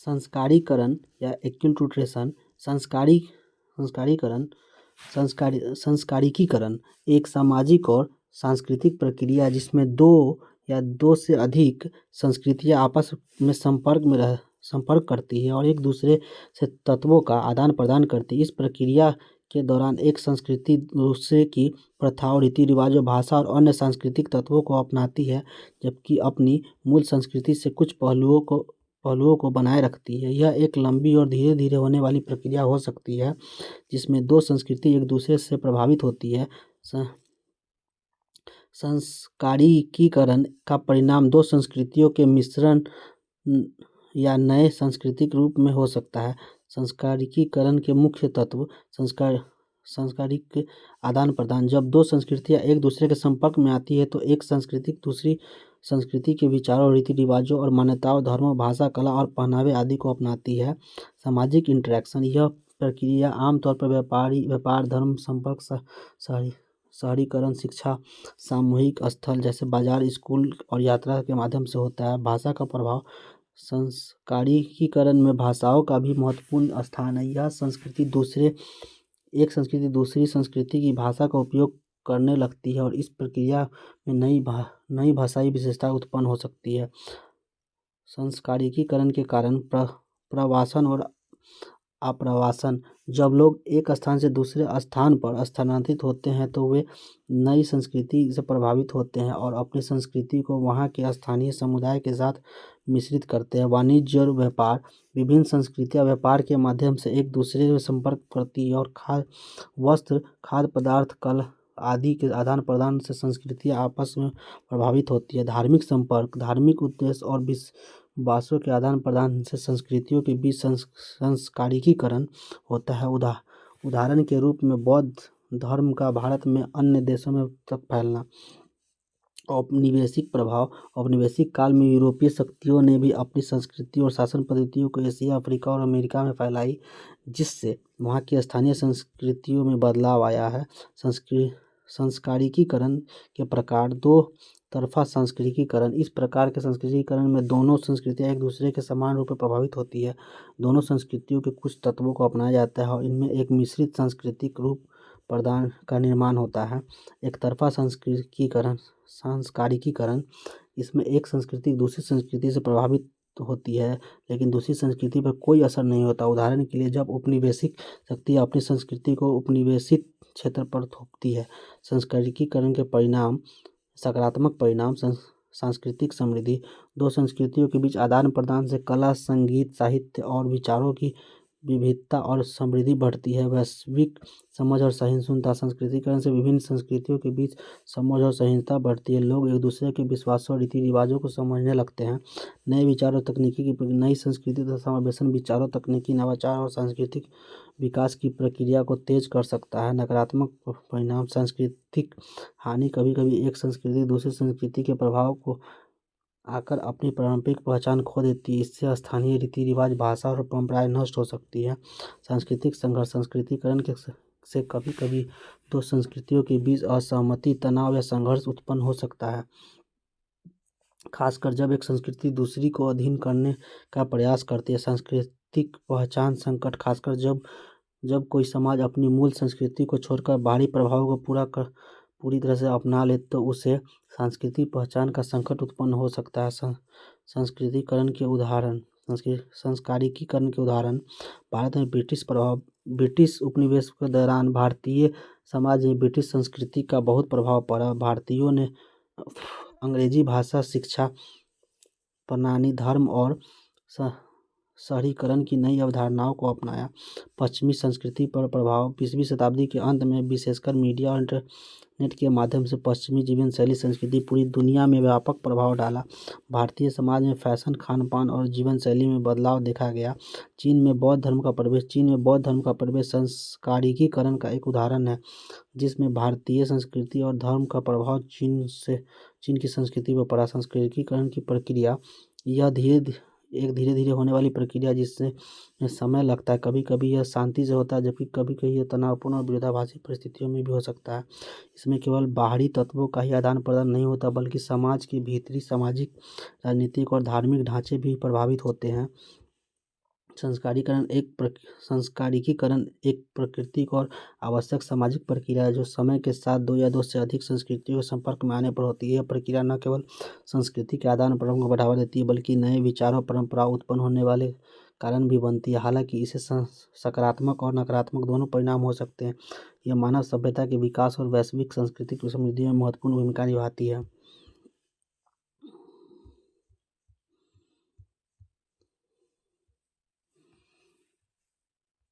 संस्कारीकरण या एक्युलटरेशन संस्कारीकरण संस्कारिकीकरण एक सामाजिक और सांस्कृतिक प्रक्रिया है जिसमें दो या दो से अधिक संस्कृतियां आपस में संपर्क करती है और एक दूसरे से तत्वों का आदान प्रदान करती है। इस प्रक्रिया के दौरान एक संस्कृति दूसरे की प्रथाओं, रीति रिवाजों, भाषा और अन्य सांस्कृतिक तत्वों को अपनाती है, जबकि अपनी मूल संस्कृति से कुछ पहलुओं को बनाए रखती है। यह एक लंबी और धीरे धीरे होने वाली प्रक्रिया हो सकती है जिसमें दो संस्कृति एक दूसरे से प्रभावित होती है। संस्कारिकीकरण का परिणाम दो संस्कृतियों के मिश्रण या नए सांस्कृतिक रूप में हो सकता है। संस्कारिकीकरण के मुख्य तत्व सांस्कृतिक आदान प्रदान। जब दो संस्कृतियां एक दूसरे के संपर्क में आती है तो एक संस्कृति दूसरी संस्कृति के विचारों, रीति रिवाजों और मान्यताओं, धर्मों, भाषा, कला और पहनावे आदि को अपनाती है। सामाजिक इंटरेक्शन यह प्रक्रिया आमतौर पर व्यापार, धर्म, संपर्क, शहरीकरण, शिक्षा, सामूहिक स्थल जैसे बाजार, स्कूल और यात्रा के माध्यम से होता है। भाषा का प्रभाव संस्कारिकीकरण में भाषाओं का भी महत्वपूर्ण स्थान है। यह एक संस्कृति दूसरी संस्कृति की भाषा का उपयोग करने लगती है और इस प्रक्रिया में नई भाषाई विशेषता उत्पन्न हो सकती है। संस्कारिकीकरण के कारण प्रवासन और आप्रवासन। जब लोग एक स्थान से दूसरे स्थान पर स्थानांतरित होते हैं तो वे नई संस्कृति से प्रभावित होते हैं और अपनी संस्कृति को वहाँ के स्थानीय समुदाय के साथ मिश्रित करते हैं। वाणिज्य और व्यापार। विभिन्न संस्कृतियाँ व्यापार के माध्यम से एक दूसरे से संपर्क करती है और वस्त्र, खाद्य पदार्थ, कला आदि के आदान प्रदान से संस्कृतियाँ आपस में प्रभावित होती है। धार्मिक संपर्क। धार्मिक उद्देश्य और विश्वासों के आदान प्रदान से संस्कृतियों के बीच संस्कारिकीकरण होता है। उदाहरण के रूप में बौद्ध धर्म का भारत में अन्य देशों में तक फैलना। औपनिवेशिक प्रभाव। औपनिवेशिक काल में यूरोपीय शक्तियों ने भी अपनी संस्कृति और शासन पद्धतियों को एशिया, अफ्रीका और अमेरिका में फैलाई, जिससे वहाँ की स्थानीय संस्कृतियों में बदलाव आया है। संस्कारिकीकरण के प्रकार। दो तरफा संस्कारिकीकरण। इस प्रकार के संस्कारिकीकरण में दोनों संस्कृतियाँ एक दूसरे के समान रूप से प्रभावित होती है। दोनों संस्कृतियों के कुछ तत्वों को अपनाया जाता है और इनमें एक मिश्रित सांस्कृतिक रूप प्रदान का निर्माण होता है। एक तरफा संस्कारिकीकरण। इसमें एक संस्कृति दूसरी संस्कृति से प्रभावित होती है लेकिन दूसरी संस्कृति पर कोई असर नहीं होता। उदाहरण के लिए जब औपनिवेशिक शक्ति अपनी संस्कृति को उपनिवेशित क्षेत्र पर थोपती है। संस्कारिकीकरण के परिणाम। सकारात्मक परिणाम। सांस्कृतिक समृद्धि। दो संस्कृतियों के बीच आदान प्रदान से कला, संगीत, साहित्य और विचारों की विविधता और समृद्धि बढ़ती है। वैश्विक समझ और सहिष्णुता। संस्कृतिकरण से विभिन्न संस्कृतियों के बीच समझ और सहिष्णुता बढ़ती है। लोग एक दूसरे के विश्वासों और रीति रिवाजों को समझने लगते हैं। नए विचार और तकनीकी की नई संस्कृति तथा समावेशन विचारों, तकनीकी नवाचार और सांस्कृतिक विकास की प्रक्रिया को तेज कर सकता है। नकारात्मक परिणाम। सांस्कृतिक हानि। कभी कभी एक संस्कृति दूसरी संस्कृति के प्रभाव को आकर अपनी पारंपरिक पहचान खो देती है। इससे स्थानीय रीति रिवाज, भाषा और परंपराएं नष्ट हो सकती है। सांस्कृतिक संघर्ष। संस्कृतिकरण से कभी कभी दो संस्कृतियों के बीच असहमति, तनाव या संघर्ष उत्पन्न हो सकता है, खासकर जब एक संस्कृति दूसरी को अधीन करने का प्रयास करती है। सांस्कृतिक पहचान संकट। खासकर जब कोई समाज अपनी मूल संस्कृति को छोड़कर बाहरी प्रभावों को पूरी तरह से अपना ले तो उसे सांस्कृतिक पहचान का संकट उत्पन्न हो सकता है। संस्कृतिकरण के उदाहरण। संस्कारिकीकरण के उदाहरण। भारत में ब्रिटिश उपनिवेश के दौरान भारतीय समाज में ब्रिटिश संस्कृति का बहुत प्रभाव पड़ा। भारतीयों ने अंग्रेजी भाषा, शिक्षा प्रणाली, धर्म और शहरीकरण की नई अवधारणाओं को अपनाया। पश्चिमी संस्कृति पर प्रभाव। 20वीं शताब्दी के अंत में विशेषकर मीडिया और इंटरनेट के माध्यम से पश्चिमी जीवन शैली संस्कृति पूरी दुनिया में व्यापक प्रभाव डाला। भारतीय समाज में फैशन, खान पान और जीवन शैली में बदलाव देखा गया। चीन में बौद्ध धर्म का प्रवेश संस्कारिकीकरण का एक उदाहरण है, जिसमें भारतीय संस्कृति और धर्म का प्रभाव चीन की संस्कृति पर पड़ा। संस्कारिकीकरण की प्रक्रिया। यह धीरे धीरे होने वाली प्रक्रिया जिसमें समय लगता है। कभी कभी यह शांति से होता है जबकि कभी कभी यह तनावपूर्ण और विरोधाभासी परिस्थितियों में भी हो सकता है। इसमें केवल बाहरी तत्वों का ही आदान प्रदान नहीं होता बल्कि समाज के भीतरी सामाजिक, राजनीतिक और धार्मिक ढांचे भी प्रभावित होते हैं। संस्कारिकीकरण एक प्राकृतिक और आवश्यक सामाजिक प्रक्रिया है जो समय के साथ दो या दो से अधिक संस्कृतियों के संपर्क में आने पर होती है। यह प्रक्रिया न केवल संस्कृति के आदान प्रदान को बढ़ावा देती है बल्कि नए विचारों परंपरा उत्पन्न होने वाले कारण भी बनती है। हालांकि इसे सकारात्मक और नकारात्मक दोनों परिणाम हो सकते हैं। यह मानव सभ्यता के विकास और वैश्विक सांस्कृतिक समृद्धि में महत्वपूर्ण भूमिका निभाती है।